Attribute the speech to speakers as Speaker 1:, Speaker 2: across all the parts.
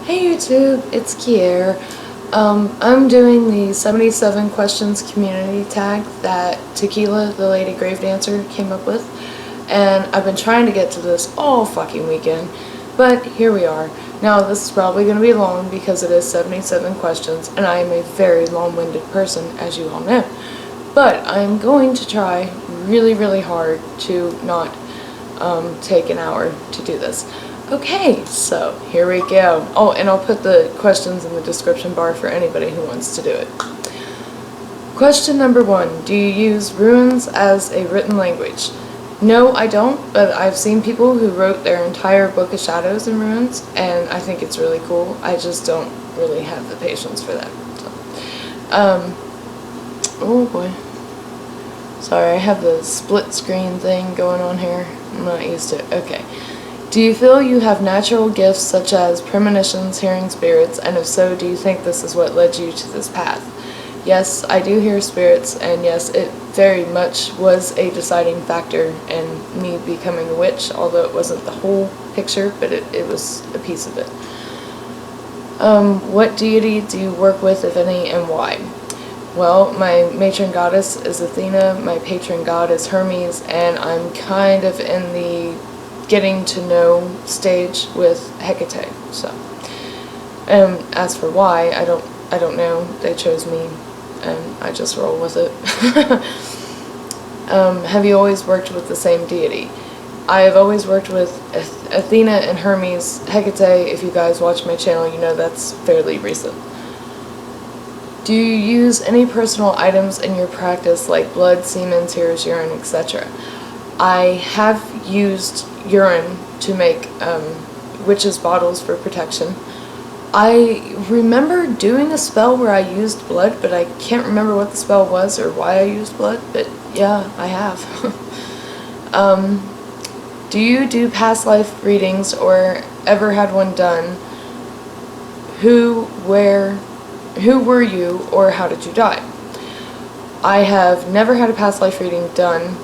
Speaker 1: Hey YouTube, it's Kier. I'm doing the 77 questions community tag that Tequila, the Lady Grave Dancer, came up with, and I've been trying to get to this all fucking weekend, but here we are. Now this is probably going to be long because it is 77 questions, and I am a very long-winded person, as you all know. But I'm going to try really hard to not take an hour to do this. Okay, so here we go. Oh, and I'll put the questions in the description bar for anybody who wants to do it. Question number 1. Do you use runes as a written language? No, I don't, but I've seen people who wrote their entire book of shadows in runes, and I think it's really cool. I just don't really have the patience for that. So, oh boy. Sorry, I have the split screen thing going on here. I'm not used to it. Okay. Do you feel you have natural gifts such as premonitions, hearing spirits, and if so, do you think this is what led you to this path? Yes, I do hear spirits, and yes, it very much was a deciding factor in me becoming a witch, although it wasn't the whole picture, but it was a piece of it. What deity do you work with, if any, and why? Well, my matron goddess is Athena, my patron god is Hermes, and I'm kind of in the getting to know stage with Hecate. So, as for why, I don't know. They chose me, and I just roll with it. Have you always worked with the same deity? I have always worked with Athena and Hermes. Hecate, if you guys watch my channel, you know that's fairly recent. Do you use any personal items in your practice like blood, semen, tears, urine, etc.? I have used urine to make witches' bottles for protection. I remember doing a spell where I used blood, but I can't remember what the spell was or why I used blood, but yeah, I have. Do you do past life readings or ever had one done? Who were you, or how did you die? I have never had a past life reading done.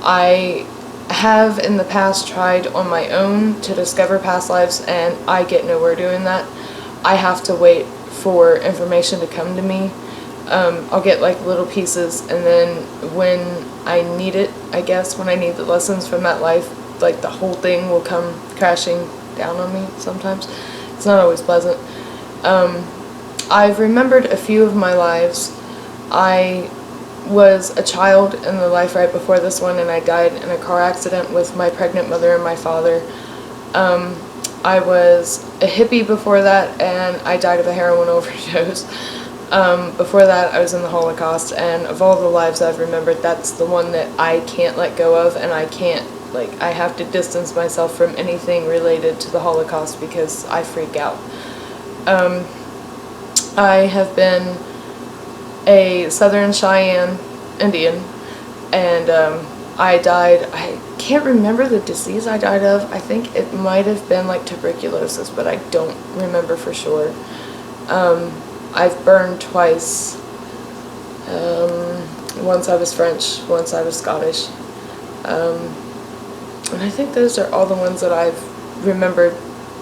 Speaker 1: I have in the past tried on my own to discover past lives, and I get nowhere doing that. I have to wait for information to come to me. I'll get like little pieces, and then when I need it, I guess, when I need the lessons from that life, like the whole thing will come crashing down on me sometimes. It's not always pleasant. I've remembered a few of my lives. I was a child in the life right before this one, and I died in a car accident with my pregnant mother and my father. I was a hippie before that, and I died of a heroin overdose. Before that, I was in the Holocaust, and of all the lives I've remembered, that's the one that I can't let go of, and I can't, I have to distance myself from anything related to the Holocaust because I freak out. I have been a Southern Cheyenne Indian, and I died, I can't remember the disease I died of. I think it might have been like tuberculosis, but I don't remember for sure. I've burned twice. Once I was French, once I was Scottish. And I think those are all the ones that I've remembered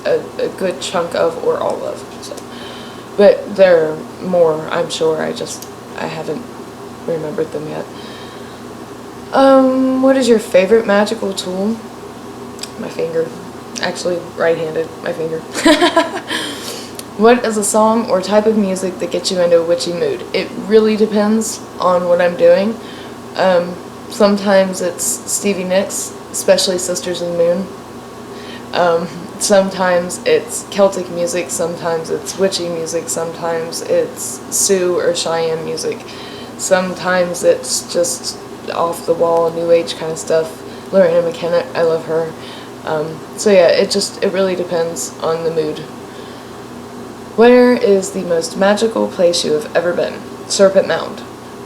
Speaker 1: a good chunk of, or all of. So. But there are more, I'm sure. I haven't remembered them yet. What is your favorite magical tool? My finger. Actually, right-handed, my finger. What is a song or type of music that gets you into a witchy mood? It really depends on what I'm doing. Sometimes it's Stevie Nicks, especially Sisters of the Moon. Sometimes it's Celtic music, sometimes it's witchy music, sometimes it's Sioux or Cheyenne music, sometimes it's just off-the-wall, new age kind of stuff. Lorena McKenna, I love her. So yeah, it really depends on the mood. Where is the most magical place you have ever been? Serpent Mound.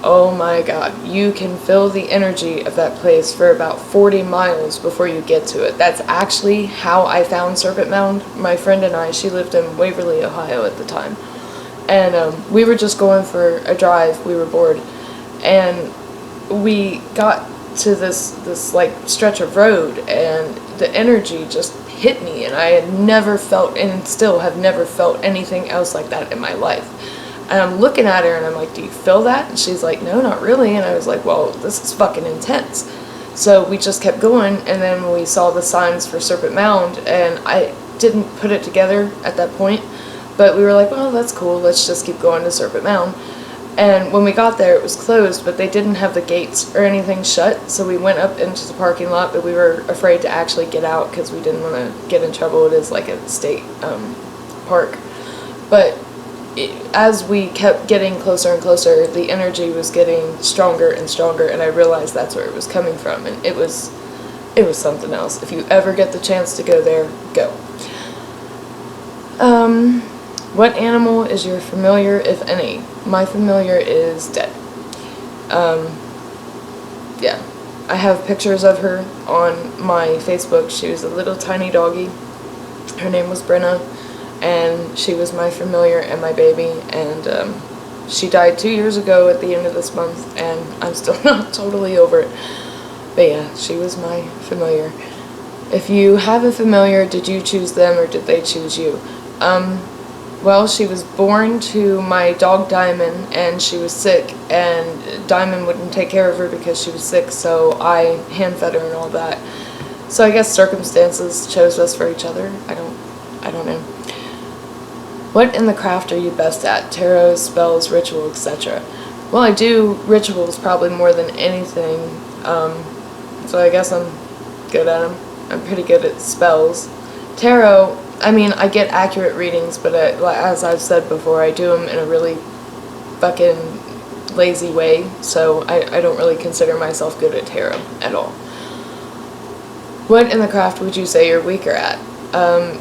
Speaker 1: Oh my god, you can feel the energy of that place for about 40 miles before you get to it. That's actually how I found Serpent Mound. My friend and I, she lived in Waverly, Ohio at the time. And we were just going for a drive, we were bored. And we got to this like stretch of road, and the energy just hit me, and I had never felt, and still have never felt anything else like that in my life. And I'm looking at her and I'm like, do you feel that? And she's like, no, not really. And I was like, well, this is fucking intense. So we just kept going, and then we saw the signs for Serpent Mound, and I didn't put it together at that point, but we were like, well, that's cool, let's just keep going to Serpent Mound. And when we got there, it was closed, but they didn't have the gates or anything shut, so we went up into the parking lot, but we were afraid to actually get out because we didn't want to get in trouble. It is like a state park. But as we kept getting closer and closer, the energy was getting stronger and stronger, and I realized that's where it was coming from, and it was something else. If you ever get the chance to go there, go. What animal is your familiar, if any? My familiar is dead. Yeah. I have pictures of her on my Facebook. She was a little tiny doggy. Her name was Brenna, and she was my familiar and my baby, and she died 2 years ago at the end of this month, and I'm still not totally over it. But yeah, she was my familiar. If you have a familiar, did you choose them or did they choose you? Well, she was born to my dog Diamond, and she was sick, and Diamond wouldn't take care of her because she was sick, so I hand-fed her and all that. So I guess circumstances chose us for each other. I don't know. What in the craft are you best at? Tarot, spells, ritual, etc. Well, I do rituals probably more than anything, so I guess I'm good at them. I'm pretty good at spells. Tarot, I mean, I get accurate readings, but as I've said before, I do them in a really fucking lazy way, so I don't really consider myself good at tarot at all. What in the craft would you say you're weaker at?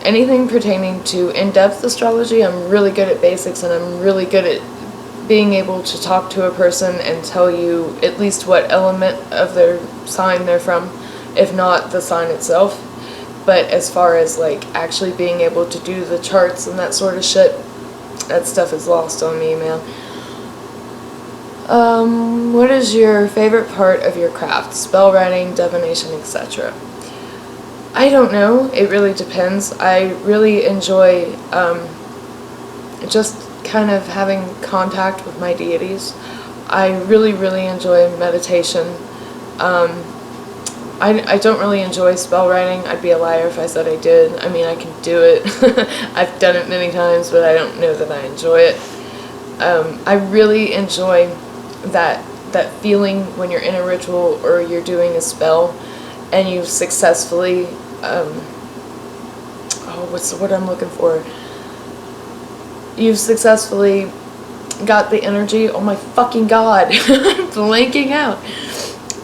Speaker 1: Anything pertaining to in-depth astrology. I'm really good at basics, and I'm really good at being able to talk to a person and tell you at least what element of their sign they're from, if not the sign itself. But as far as like actually being able to do the charts and that sort of shit, that stuff is lost on me, man. What is your favorite part of your craft? Spell writing, divination, etc. I don't know. It really depends. I really enjoy just kind of having contact with my deities. I really, really enjoy meditation. I don't really enjoy spell writing. I'd be a liar if I said I did. I mean, I can do it. I've done it many times, but I don't know that I enjoy it. I really enjoy that feeling when you're in a ritual or you're doing a spell and you've successfully, what's the word I'm looking for? You've successfully got the energy. Oh my fucking god, I'm blanking out.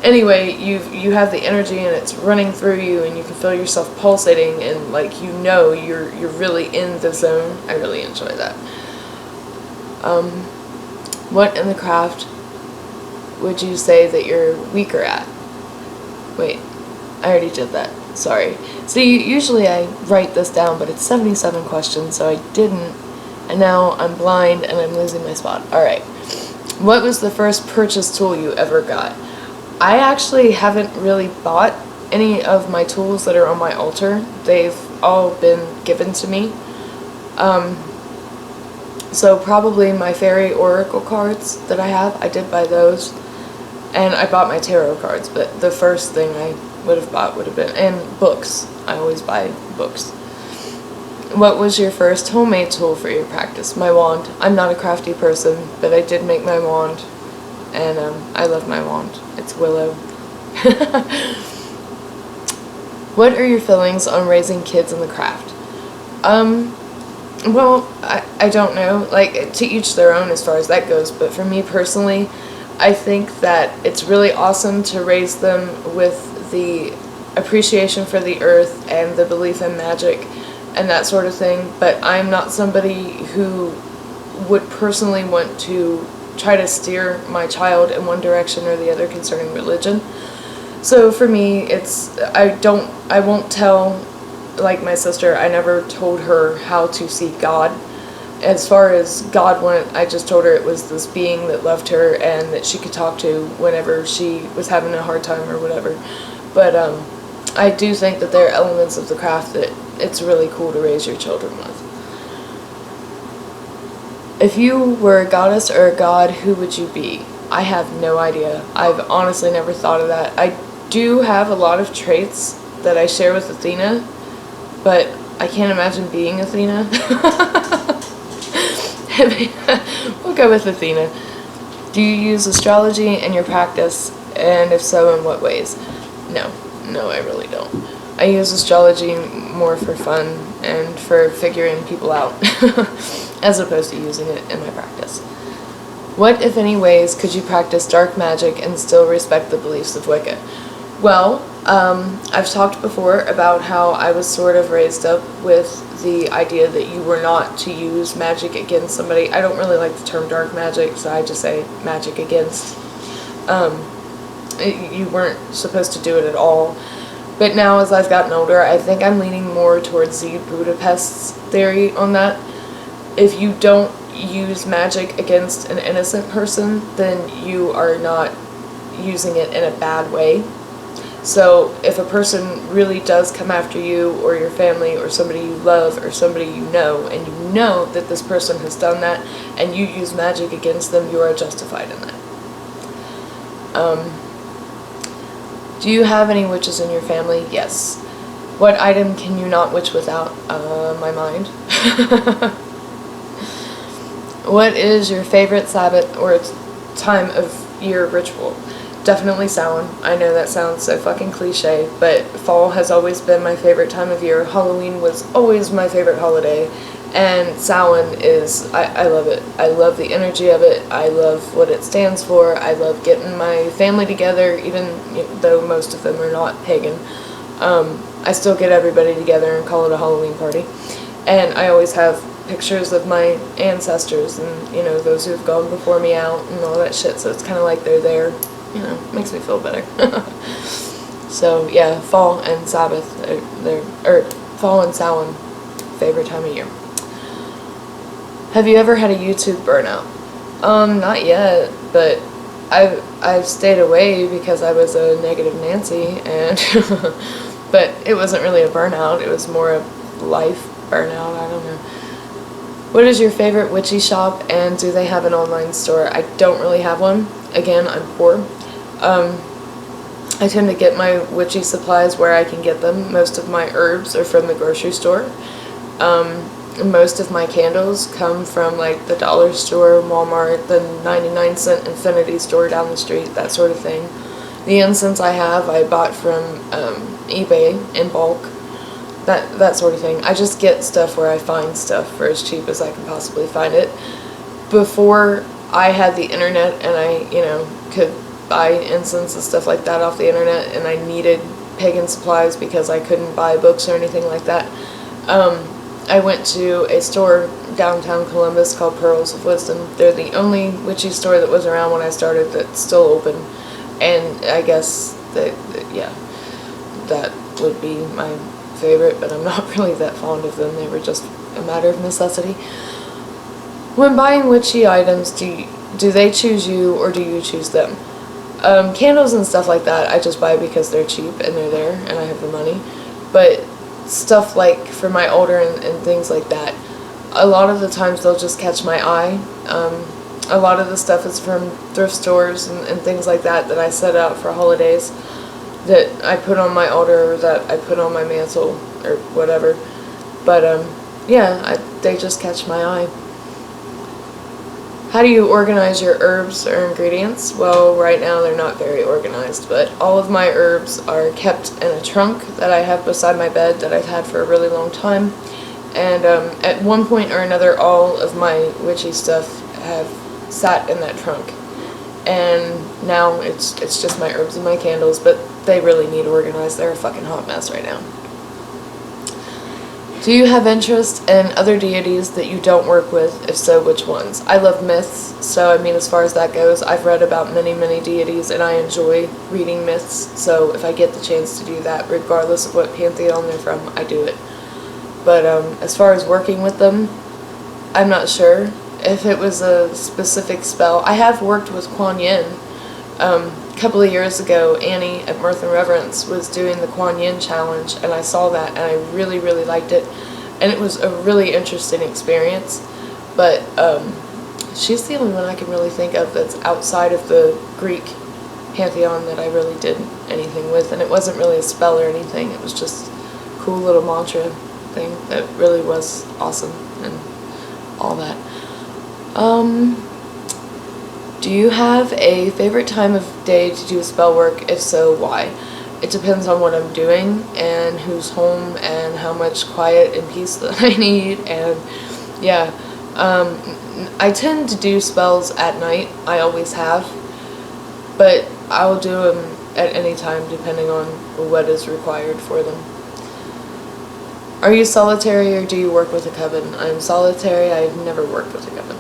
Speaker 1: Anyway, you have the energy and it's running through you, and you can feel yourself pulsating, and like you're really in the zone. I really enjoy that. What in the craft would you say that you're weaker at? Wait, I already did that. Sorry. See, usually I write this down, but it's 77 questions, so I didn't, and now I'm blind and I'm losing my spot. Alright. What was the first purchase tool you ever got? I actually haven't really bought any of my tools that are on my altar. They've all been given to me. So probably my fairy oracle cards that I have, I did buy those. And I bought my tarot cards, but the first thing I would have bought would have been, and books. I always buy books. What was your first homemade tool for your practice? My wand. I'm not a crafty person, but I did make my wand. And I love my wand. It's willow. What are your feelings on raising kids in the craft? Well, I don't know. Like, to each their own as far as that goes. But for me personally, I think that it's really awesome to raise them with the appreciation for the earth and the belief in magic and that sort of thing. But I'm not somebody who would personally want to try to steer my child in one direction or the other concerning religion. So for me, I won't tell, like my sister, I never told her how to see God. As far as God went, I just told her it was this being that loved her and that she could talk to whenever she was having a hard time or whatever. But I do think that there are elements of the craft that it's really cool to raise your children with. If you were a goddess or a god, who would you be? I have no idea. I've honestly never thought of that. I do have a lot of traits that I share with Athena, but I can't imagine being Athena. We'll go with Athena. Do you use astrology in your practice, and if so, in what ways? No, I really don't. I use astrology more for fun and for figuring people out, as opposed to using it in my practice. What, if any, ways could you practice dark magic and still respect the beliefs of Wicca? Well, I've talked before about how I was sort of raised up with the idea that you were not to use magic against somebody. I don't really like the term dark magic, so I just say magic against. You weren't supposed to do it at all. But now, as I've gotten older, I think I'm leaning more towards the Budapest's theory on that. If you don't use magic against an innocent person, then you are not using it in a bad way. So if a person really does come after you or your family or somebody you love or somebody you know, and you know that this person has done that, and you use magic against them, you are justified in that. Do you have any witches in your family? Yes. What item can you not witch without? My mind. What is your favorite Sabbath or time of year ritual? Definitely Samhain. I know that sounds so fucking cliche, but fall has always been my favorite time of year. Halloween was always my favorite holiday, and Samhain is, I love it. I love the energy of it. I love what it stands for. I love getting my family together, even though most of them are not pagan. I still get everybody together and call it a Halloween party. And I always have pictures of my ancestors and, you know, those who have gone before me out and all that shit, so it's kind of like they're there. You know, makes me feel better. So yeah, fall and Sabbath, fall and Samhain, favorite time of year. Have you ever had a YouTube burnout? Not yet, but I've stayed away because I was a negative Nancy, and but it wasn't really a burnout. It was more a life burnout. I don't know. What is your favorite witchy shop, and do they have an online store? I don't really have one. Again, I'm poor. I tend to get my witchy supplies where I can get them. Most of my herbs are from the grocery store. Most of my candles come from like the dollar store, Walmart, the 99-cent Infinity store down the street, that sort of thing. The incense I have, I bought from eBay in bulk, that sort of thing. I just get stuff where I find stuff for as cheap as I can possibly find it. Before I had the internet and I, you know, could buy incense and stuff like that off the internet, and I needed pagan supplies because I couldn't buy books or anything like that, I went to a store downtown Columbus called Pearls of Wisdom. They're the only witchy store that was around when I started that's still open, and I guess that yeah, that would be my favorite, but I'm not really that fond of them. They were just a matter of necessity. When buying witchy items, do they choose you or do you choose them? Candles and stuff like that, I just buy because they're cheap and they're there and I have the money. But stuff like for my altar and things like that, a lot of the times they'll just catch my eye. A lot of the stuff is from thrift stores and things like that I set out for holidays that I put on my altar or that I put on my mantle or whatever. But yeah, they just catch my eye. How do you organize your herbs or ingredients? Well, right now they're not very organized, but all of my herbs are kept in a trunk that I have beside my bed that I've had for a really long time. And at one point or another, all of my witchy stuff have sat in that trunk. And now it's just my herbs and my candles, but they really need organized. They're a fucking hot mess right now. Do you have interest in other deities that you don't work with? If so, which ones? I love myths, so I mean, as far as that goes, I've read about many, many deities, and I enjoy reading myths, so if I get the chance to do that, regardless of what pantheon they're from, I do it. But as far as working with them, I'm not sure if it was a specific spell. I have worked with Kuan Yin, couple of years ago, Annie at Mirth and Reverence was doing the Kuan Yin challenge, and I saw that, and I really, really liked it, and it was a really interesting experience. But she's the only one I can really think of that's outside of the Greek pantheon that I really did anything with, and it wasn't really a spell or anything. It was just a cool little mantra thing that really was awesome and all that. Do you have a favorite time of day to do spell work? If so, why? It depends on what I'm doing and who's home and how much quiet and peace that I need, and yeah. I tend to do spells at night. I always have, but I'll do them at any time depending on what is required for them. Are you solitary or do you work with a coven? I'm solitary. I've never worked with a coven.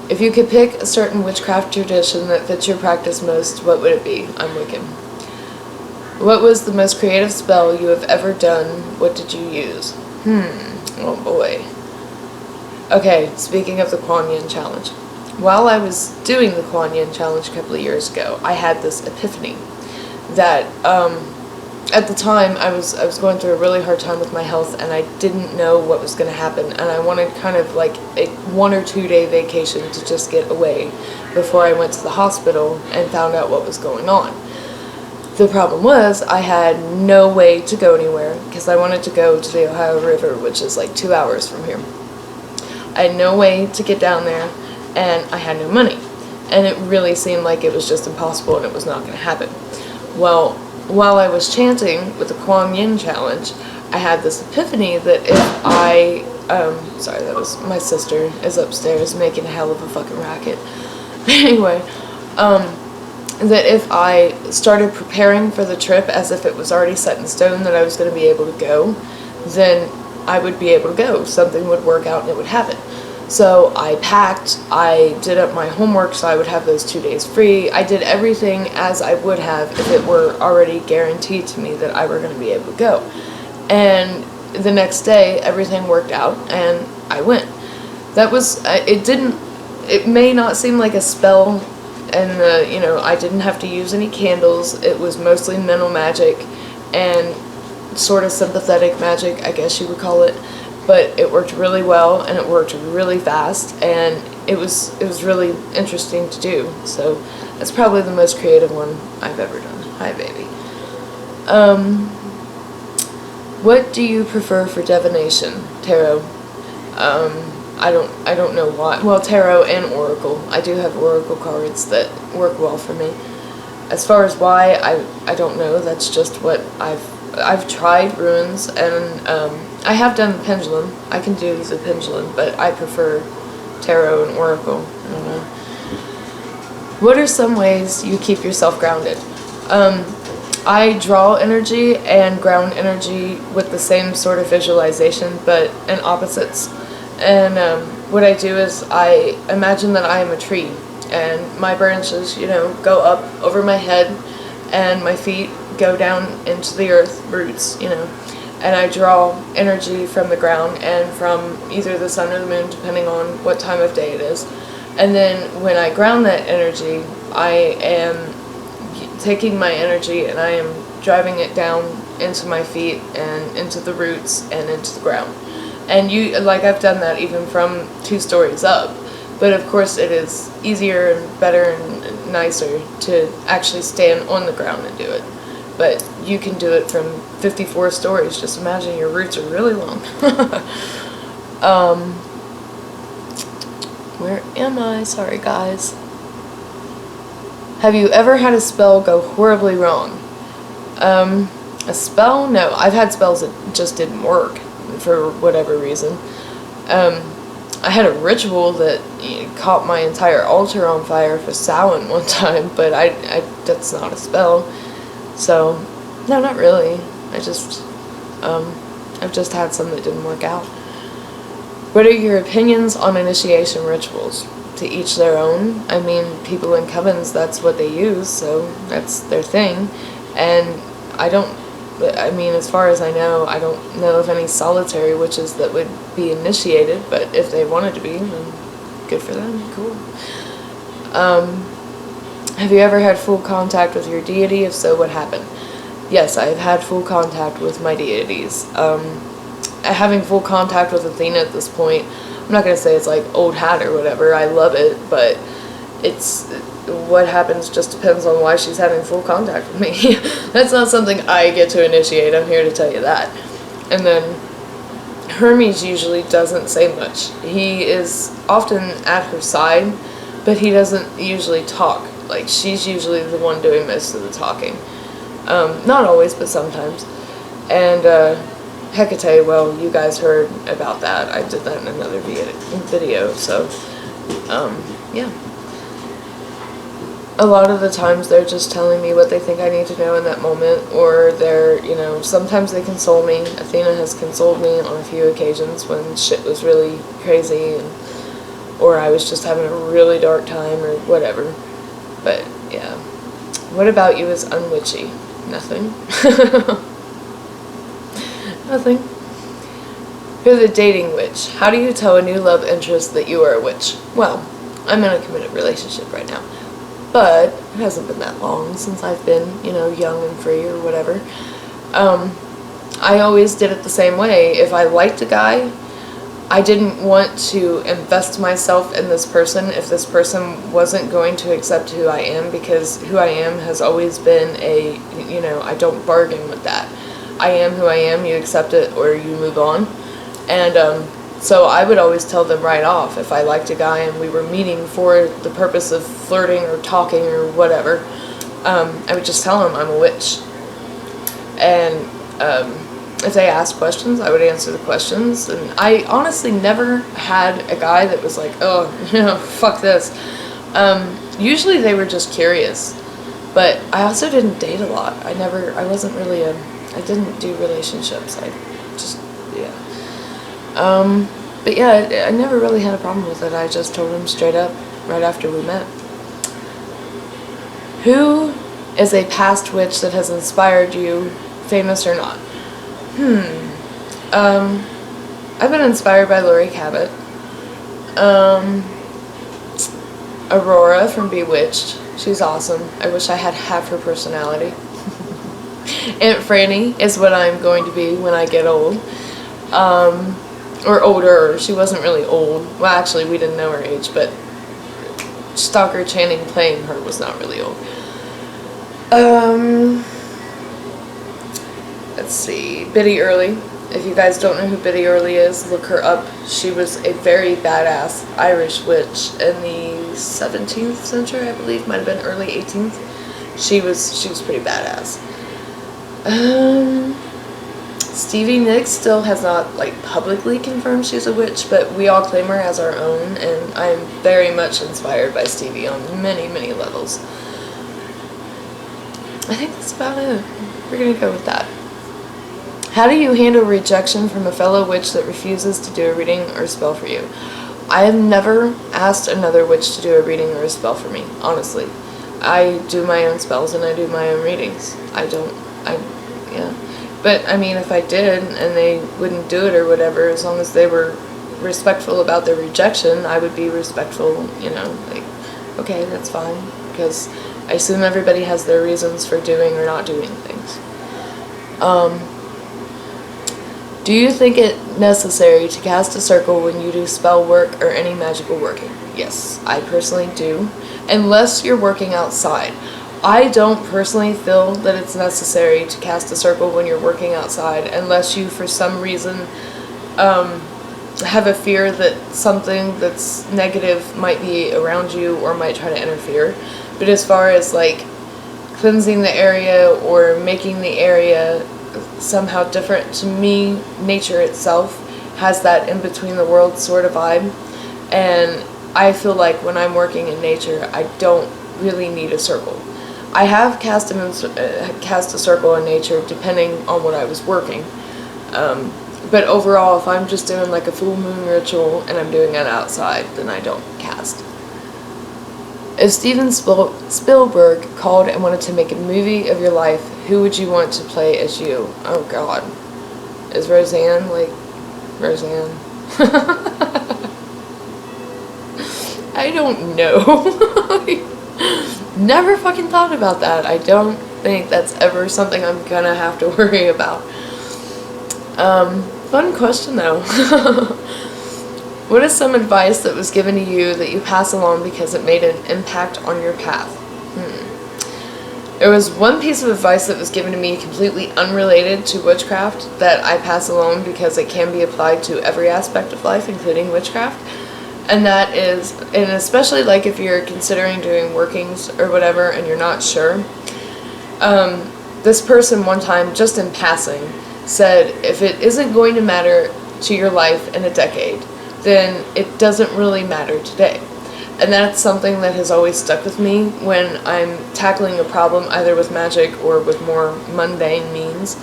Speaker 1: If you could pick a certain witchcraft tradition that fits your practice most, what would it be? I'm Wiccan. What was the most creative spell you have ever done? What did you use? Oh boy. Okay, speaking of the Kuan Yin challenge. While I was doing the Kuan Yin challenge a couple of years ago, I had this epiphany that at the time I was going through a really hard time with my health, and I didn't know what was going to happen, and I wanted kind of like a 1 or 2 day vacation to just get away before I went to the hospital and found out what was going on. The problem was I had no way to go anywhere because I wanted to go to the Ohio River, which is like 2 hours from here. I had no way to get down there, and I had no money, and it really seemed like it was just impossible and it was not going to happen. Well, while I was chanting with the Kuan Yin challenge, I had this epiphany that if I, sorry, that was my sister is upstairs making a hell of a fucking racket. Anyway, that if I started preparing for the trip as if it was already set in stone that I was going to be able to go, then I would be able to go. Something would work out and it would happen. So I packed, I did up my homework so I would have those 2 days free. I did everything as I would have if it were already guaranteed to me that I were going to be able to go. And the next day, everything worked out and I went. That was, it may not seem like a spell, and you know, I didn't have to use any candles. It was mostly mental magic and sort of sympathetic magic, I guess you would call it. But it worked really well, and it worked really fast, and it was really interesting to do. So that's probably the most creative one I've ever done. Hi, baby. What do you prefer for divination? Tarot. I don't know why. Well, tarot and oracle. I do have oracle cards that work well for me. As far as why, I don't know. That's just what I've tried runes, and I have done the pendulum. I can do the pendulum, but I prefer tarot and oracle. I don't know. What are some ways you keep yourself grounded? I draw energy and ground energy with the same sort of visualization, but in opposites. And what I do is I imagine that I am a tree, and my branches, you know, go up over my head, and my feet go down into the earth, roots, you know, and I draw energy from the ground and from either the sun or the moon, depending on what time of day it is. And then when I ground that energy, I am taking my energy and I am driving it down into my feet and into the roots and into the ground. And I've done that even from 2 stories up. But of course it is easier and better and nicer to actually stand on the ground and do it. But you can do it from 54 stories. Just imagine your roots are really long. Where am I? Sorry, guys. Have you ever had a spell go horribly wrong? A spell? No. I've had spells that just didn't work for whatever reason. I had a ritual that caught my entire altar on fire for Samhain one time, but that's not a spell. So, no, not really. I've just had some that didn't work out. What are your opinions on initiation rituals? To each their own. I mean, people in covens, that's what they use, so that's their thing. And as far as I know, I don't know of any solitary witches that would be initiated, but if they wanted to be, then good for them, cool. Have you ever had full contact with your deity? If so, what happened? Yes, I've had full contact with my deities. Having full contact with Athena at this point, I'm not going to say it's like old hat or whatever. I love it, but it's what happens just depends on why she's having full contact with me. That's not something I get to initiate. I'm here to tell you that. And then Hermes usually doesn't say much. He is often at her side, but he doesn't usually talk. Like, she's usually the one doing most of the talking. Not always, but sometimes. And Hecate, well, you guys heard about that. I did that in another video, so yeah. A lot of the times they're just telling me what they think I need to know in that moment, or they're, you know, sometimes they console me. Athena has consoled me on a few occasions when shit was really crazy, or I was just having a really dark time, or whatever. But, yeah. What about you is unwitchy? Nothing. Nothing. You're the dating witch. How do you tell a new love interest that you are a witch? Well, I'm in a committed relationship right now. But it hasn't been that long since I've been, you know, young and free or whatever. I always did it the same way. If I liked a guy, I didn't want to invest myself in this person if this person wasn't going to accept who I am, because who I am has always been a, you know, I don't bargain with that. I am who I am, you accept it or you move on. And so I would always tell them right off if I liked a guy and we were meeting for the purpose of flirting or talking or whatever. I would just tell them I'm a witch. And if they asked questions, I would answer the questions. And I honestly never had a guy that was like, oh, you know, fuck this. Usually they were just curious. But I also didn't date a lot. I didn't do relationships. I just, yeah. But yeah, I never really had a problem with it. I just told him straight up right after we met. Who is a past witch that has inspired you, famous or not? I've been inspired by Lori Cabot. Aurora from Bewitched. She's awesome. I wish I had half her personality. Aunt Franny is what I'm going to be when I get old. Or older. She wasn't really old. Well, actually, we didn't know her age, but Stalker Channing playing her was not really old. Let's see. Biddy Early. If you guys don't know who Biddy Early is, look her up. She was a very badass Irish witch in the 17th century, I believe. Might have been early 18th. She was pretty badass. Stevie Nicks still has not, like, publicly confirmed she's a witch, but we all claim her as our own, and I'm very much inspired by Stevie on many, many levels. I think that's about it. We're gonna go with that. How do you handle rejection from a fellow witch that refuses to do a reading or a spell for you? I have never asked another witch to do a reading or a spell for me, honestly. I do my own spells and I do my own readings. Yeah. But, I mean, if I did and they wouldn't do it or whatever, as long as they were respectful about their rejection, I would be respectful, you know, like, okay, that's fine. Because I assume everybody has their reasons for doing or not doing things. Do you think it necessary to cast a circle when you do spell work or any magical working? Yes, I personally do. Unless you're working outside. I don't personally feel that it's necessary to cast a circle when you're working outside unless you, for some reason, have a fear that something that's negative might be around you or might try to interfere. But as far as, like, cleansing the area or making the area somehow different, to me, nature itself has that in-between the world sort of vibe. And I feel like when I'm working in nature, I don't really need a circle. I have cast a circle in nature depending on what I was working. But overall, if I'm just doing like a full moon ritual and I'm doing it outside, then I don't cast. If Steven Spielberg called and wanted to make a movie of your life, who would you want to play as you? Oh God. Is Roseanne, like, Roseanne? I don't know. Never fucking thought about that. I don't think that's ever something I'm gonna have to worry about. Fun question though. What is some advice that was given to you that you pass along because it made an impact on your path? There was one piece of advice that was given to me completely unrelated to witchcraft that I pass along because it can be applied to every aspect of life, including witchcraft. And that is, and especially like if you're considering doing workings or whatever and you're not sure. This person one time, just in passing, said if it isn't going to matter to your life in a decade, then it doesn't really matter today. And that's something that has always stuck with me when I'm tackling a problem either with magic or with more mundane means.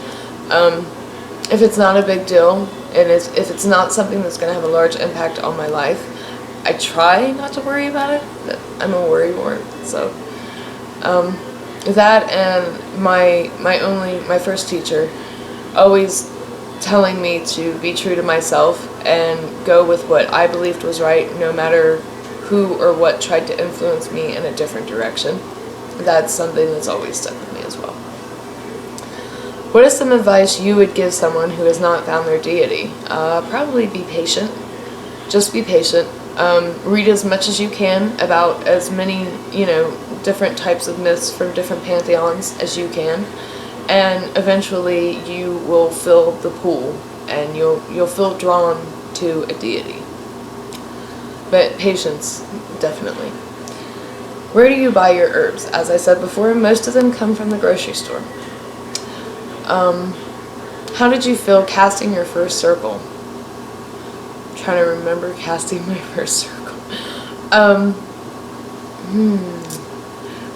Speaker 1: If it's not a big deal, and if it's not something that's going to have a large impact on my life, I try not to worry about it, but I'm a worrywart, so. That and my first teacher always telling me to be true to myself and go with what I believed was right, no matter who or what tried to influence me in a different direction. That's something that's always stuck with me as well. What is some advice you would give someone who has not found their deity? Probably be patient. Just be patient. Read as much as you can about as many, different types of myths from different pantheons as you can, and eventually you will fill the pool and you'll feel drawn to a deity. But patience, definitely. Where do you buy your herbs? As I said before, most of them come from the grocery store. How did you feel casting your first circle? I'm trying to remember casting my first circle.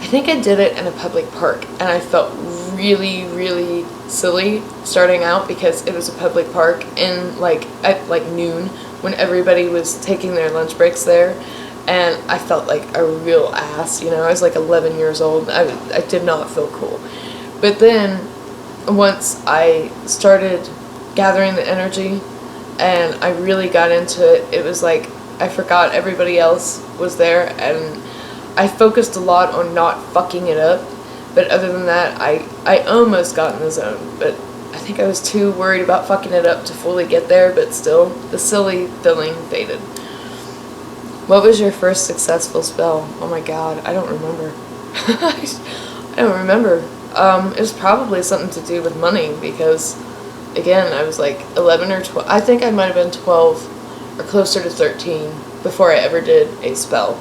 Speaker 1: I think I did it in a public park, and I felt really, really silly starting out because it was a public park in at noon when everybody was taking their lunch breaks there, and I felt like a real ass. I was like 11 years old. I did not feel cool. But then once I started gathering the energy and I really got into it, it was like I forgot everybody else was there, and I focused a lot on not fucking it up. But other than that, I almost got in the zone, but I think I was too worried about fucking it up to fully get there, but still, the silly feeling faded. What was your first successful spell? Oh my god, I don't remember. I don't remember. It was probably something to do with money, because, again, I was like 11 or 12. I think I might have been 12 or closer to 13 before I ever did a spell.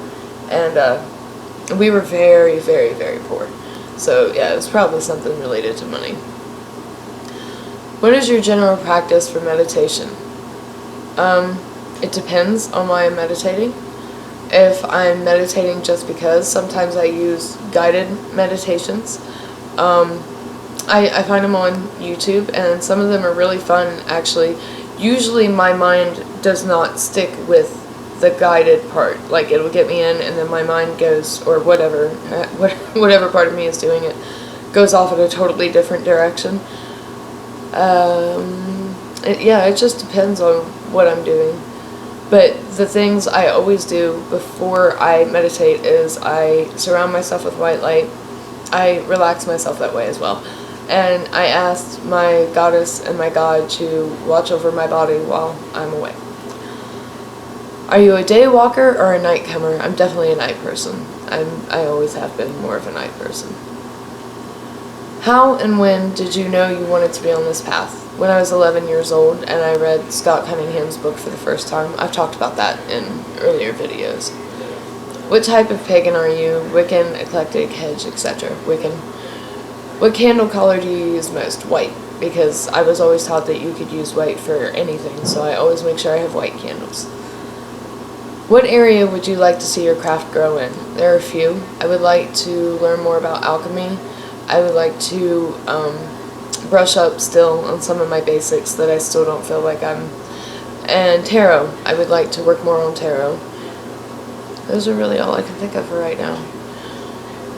Speaker 1: And we were very, very, very poor. So, yeah, it was probably something related to money. What is your general practice for meditation? It depends on why I'm meditating. If I'm meditating just because, sometimes I use guided meditations. I find them on YouTube, and some of them are really fun, actually. Usually my mind does not stick with the guided part. Like, it'll get me in, and then my mind goes, or whatever part of me is doing it, goes off in a totally different direction. It just depends on what I'm doing. But the things I always do before I meditate is I surround myself with white light. I relax myself that way as well. And I asked my goddess and my god to watch over my body while I'm away. Are you a day walker or a night comer? I'm definitely a night person. I always have been more of a night person. How and when did you know you wanted to be on this path? When I was 11 years old and I read Scott Cunningham's book for the first time. I've talked about that in earlier videos. What type of pagan are you? Wiccan, eclectic, hedge, etc. Wiccan. What candle color do you use most? White. Because I was always taught that you could use white for anything, so I always make sure I have white candles. What area would you like to see your craft grow in? There are a few. I would like to learn more about alchemy. I would like to brush up still on some of my basics that I still don't feel like I'm... And tarot. I would like to work more on tarot. Those are really all I can think of for right now.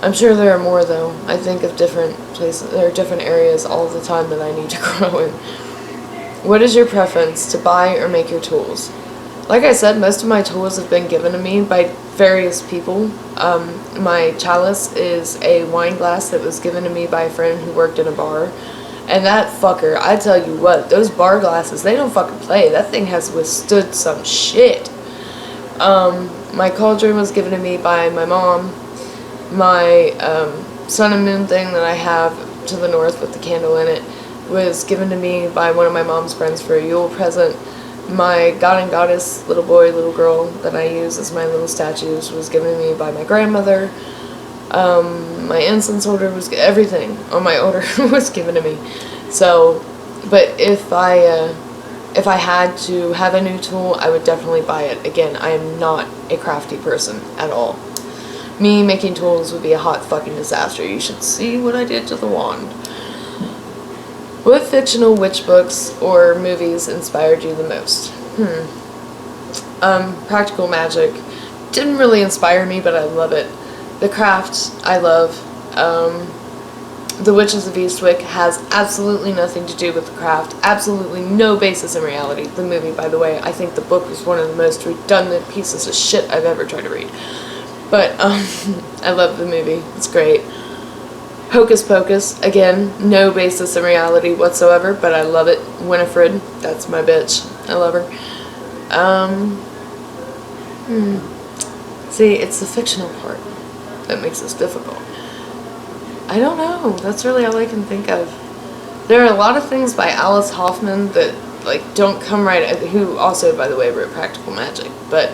Speaker 1: I'm sure there are more, though. I think of different places. There are different areas all the time that I need to grow in. What is your preference, to buy or make your tools? Like I said, most of my tools have been given to me by various people. My chalice is a wine glass that was given to me by a friend who worked in a bar. And that fucker, I tell you what, those bar glasses, they don't fucking play. That thing has withstood some shit. My cauldron was given to me by my mom. My sun and moon thing that I have to the north with the candle in it was given to me by one of my mom's friends for a Yule present. My god and goddess, little boy, little girl that I use as my little statues was given to me by my grandmother. My incense holder was, everything on my altar was given to me. So, but if I had to have a new tool, I would definitely buy it. Again, I am not a crafty person at all. Me making tools would be a hot fucking disaster. You should see what I did to the wand. What fictional witch books or movies inspired you the most? Practical Magic. Didn't really inspire me, but I love it. The Craft, I love. The Witches of Eastwick has absolutely nothing to do with The Craft. Absolutely no basis in reality. The movie, by the way, I think the book was one of the most redundant pieces of shit I've ever tried to read. But, I love the movie. It's great. Hocus Pocus, again, no basis in reality whatsoever, but I love it. Winifred, that's my bitch. I love her. See, it's the fictional part that makes this difficult. I don't know. That's really all I can think of. There are a lot of things by Alice Hoffman that, like, don't come right, who also, by the way, wrote Practical Magic, but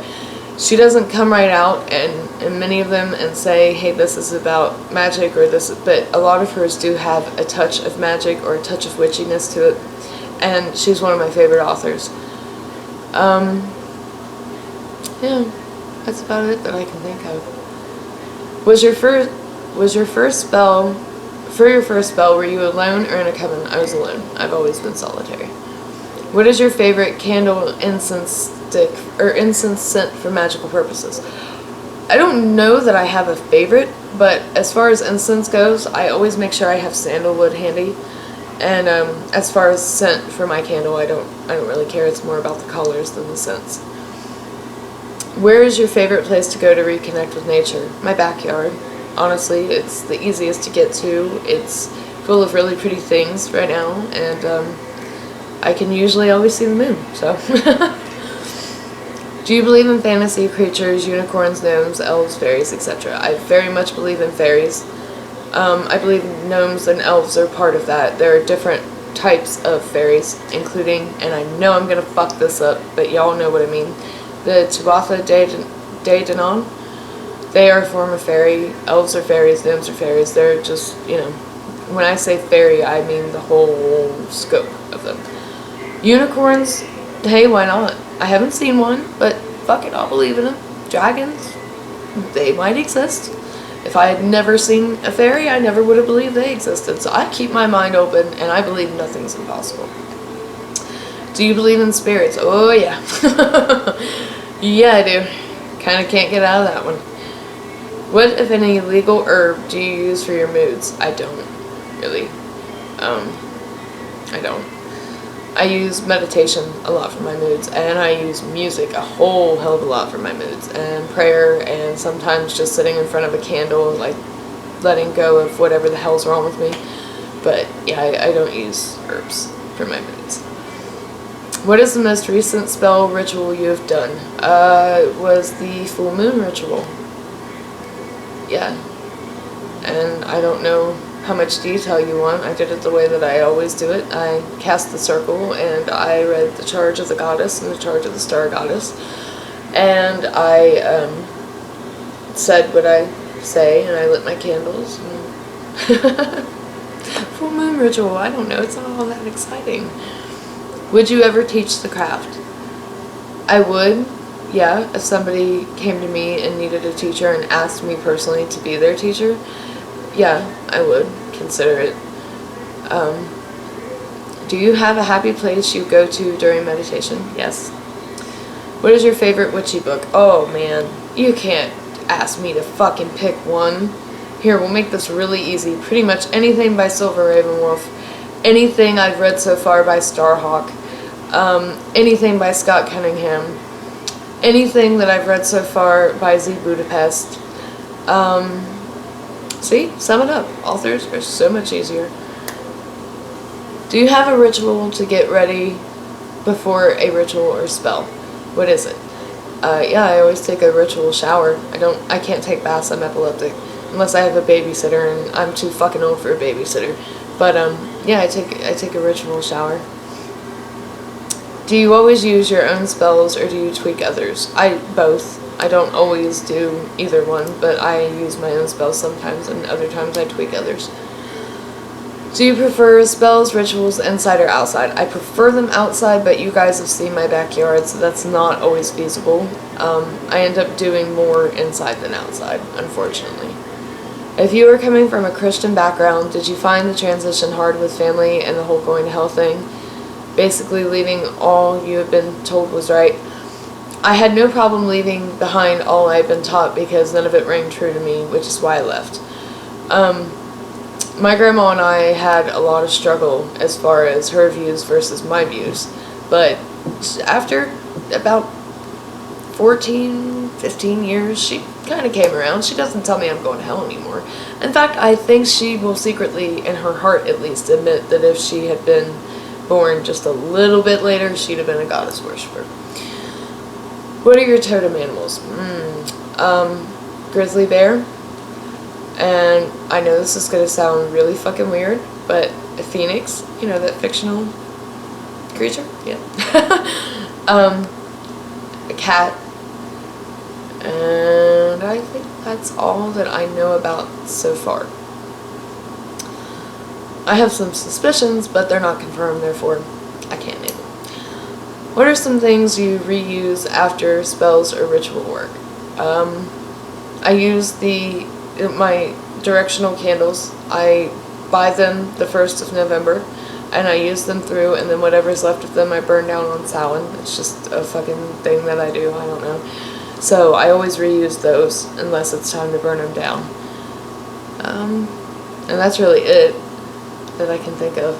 Speaker 1: she doesn't come right out in many of them and say, hey, this is about magic or this, but a lot of hers do have a touch of magic or a touch of witchiness to it, and she's one of my favorite authors. Yeah, that's about it that I can think of. For your first spell, were you alone or in a coven? I was alone. I've always been solitary. What is your favorite candle, incense stick, or incense scent for magical purposes? I don't know that I have a favorite, but as far as incense goes, I always make sure I have sandalwood handy. And as far as scent for my candle, I don't really care. It's more about the colors than the scents. Where is your favorite place to go to reconnect with nature? My backyard. Honestly, it's the easiest to get to. It's full of really pretty things right now, and I can usually always see the moon, so. Do you believe in fantasy creatures, unicorns, gnomes, elves, fairies, etc.? I very much believe in fairies. I believe gnomes and elves are part of that. There are different types of fairies, including, and I know I'm gonna fuck this up, but y'all know what I mean, the Tuatha De Danann. They are a form of fairy. Elves are fairies, gnomes are fairies. They're just, you know, when I say fairy, I mean the whole scope of them. Unicorns, hey, why not? I haven't seen one, but fuck it, I'll believe in them. Dragons, they might exist. If I had never seen a fairy, I never would have believed they existed. So I keep my mind open, and I believe nothing's impossible. Do you believe in spirits? Oh, yeah. Yeah, I do. Kind of can't get out of that one. What, if any, legal herb do you use for your moods? I don't, really. I don't. I use meditation a lot for my moods, and I use music a whole hell of a lot for my moods, and prayer, and sometimes just sitting in front of a candle, like, letting go of whatever the hell's wrong with me. But, yeah, I don't use herbs for my moods. What is the most recent spell ritual you have done? It was the full moon ritual. Yeah, and I don't know how much detail you want. I did it the way that I always do it. I cast the circle, and I read the charge of the goddess and the charge of the star goddess, and I said what I say, and I lit my candles. And full moon ritual, I don't know, it's not all that exciting. Would you ever teach the craft? I would. Yeah, if somebody came to me and needed a teacher and asked me personally to be their teacher, yeah, I would consider it. Do you have a happy place you go to during meditation? Yes. What is your favorite witchy book? Oh man, you can't ask me to fucking pick one. Here, we'll make this really easy. Pretty much anything by Silver Ravenwolf, anything I've read so far by Starhawk, anything by Scott Cunningham, anything that I've read so far by Z Budapest. See, sum it up. Authors are so much easier. Do you have a ritual to get ready before a ritual or spell? What is it? Yeah, I always take a ritual shower. I can't take baths, I'm epileptic. Unless I have a babysitter, and I'm too fucking old for a babysitter. But, yeah, I take a ritual shower. Do you always use your own spells, or do you tweak others? Both. I don't always do either one, but I use my own spells sometimes, and other times I tweak others. Do you prefer spells, rituals, inside or outside? I prefer them outside, but you guys have seen my backyard, so that's not always feasible. I end up doing more inside than outside, unfortunately. If you were coming from a Christian background, did you find the transition hard with family and the whole going to hell thing? Basically leaving all you had been told was right. I had no problem leaving behind all I had been taught because none of it rang true to me, which is why I left. My grandma and I had a lot of struggle as far as her views versus my views, but after about 14, 15 years, she kind of came around. She doesn't tell me I'm going to hell anymore. In fact, I think she will secretly, in her heart at least, admit that if she had been born just a little bit later, she'd have been a goddess worshiper. What are your totem animals? Grizzly bear. And I know this is going to sound really fucking weird, but a phoenix, you know, that fictional creature? Yeah. A cat. And I think that's all that I know about so far. I have some suspicions, but they're not confirmed, therefore I can't name them. What are some things you reuse after spells or ritual work? I use my directional candles. I buy them the 1st of November, and I use them through, and then whatever's left of them I burn down on Samhain. It's just a fucking thing that I do, I don't know. So I always reuse those unless it's time to burn them down. And that's really it that I can think of.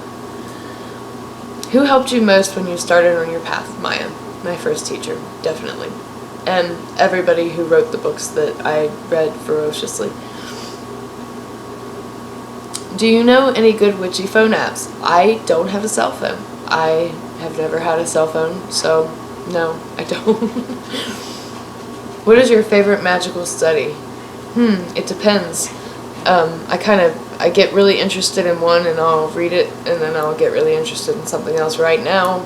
Speaker 1: Who helped you most when you started on your path? Maya, my first teacher, definitely. And everybody who wrote the books that I read ferociously. Do you know any good witchy phone apps? I don't have a cell phone. I have never had a cell phone, so no, I don't. What is your favorite magical study? It depends. I get really interested in one and I'll read it, and then I'll get really interested in something else. Right now,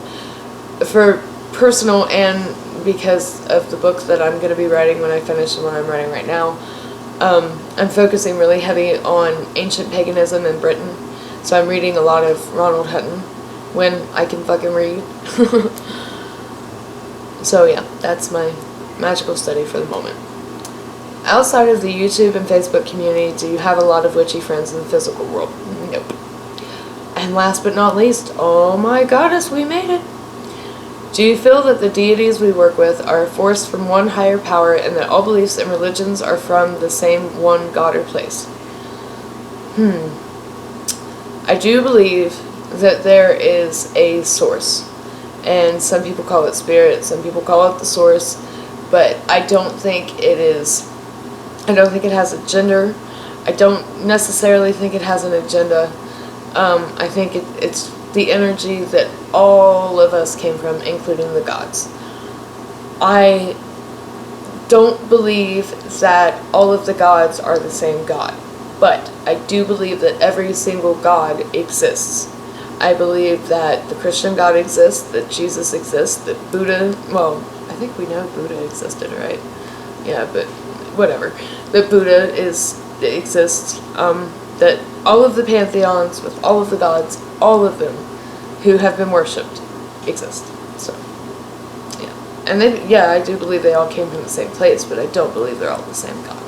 Speaker 1: for personal and because of the book that I'm going to be writing when I finish the one I'm writing right now, I'm focusing really heavy on ancient paganism in Britain. So I'm reading a lot of Ronald Hutton when I can fucking read. So yeah, that's my magical study for the moment. Outside of the YouTube and Facebook community, do you have a lot of witchy friends in the physical world? Nope. And last but not least, oh my goddess, we made it. Do you feel that the deities we work with are a force from one higher power, and that all beliefs and religions are from the same one God or place? I do believe that there is a source, and some people call it spirit, some people call it the source, but I don't think it is. I don't think it has a gender. I don't necessarily think it has an agenda. I think it's the energy that all of us came from, including the gods. I don't believe that all of the gods are the same God, but I do believe that every single God exists. I believe that the Christian God exists, that Jesus exists, that Buddha, well, I think we know Buddha existed, right? Yeah, but whatever. That Buddha exists, that all of the pantheons with all of the gods, all of them who have been worshipped exist. So, yeah. And then, yeah, I do believe they all came from the same place, but I don't believe they're all the same God.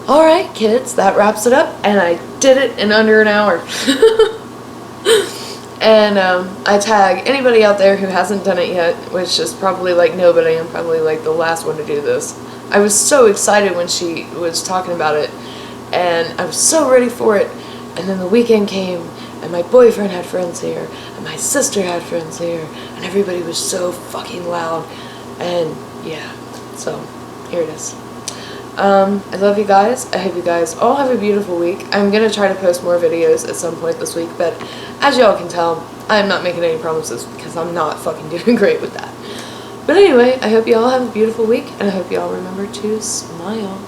Speaker 1: Alright, kids, that wraps it up, and I did it in under an hour. And I tag anybody out there who hasn't done it yet, which is probably like nobody. I'm probably like the last one to do this. I was so excited when she was talking about it, and I was so ready for it, and then the weekend came, and my boyfriend had friends here, and my sister had friends here, and everybody was so fucking loud, and yeah, so here it is. I love you guys. I hope you guys all have a beautiful week. I'm gonna try to post more videos at some point this week, but as y'all can tell, I'm not making any promises because I'm not fucking doing great with that. But anyway, I hope you all have a beautiful week, and I hope you all remember to smile.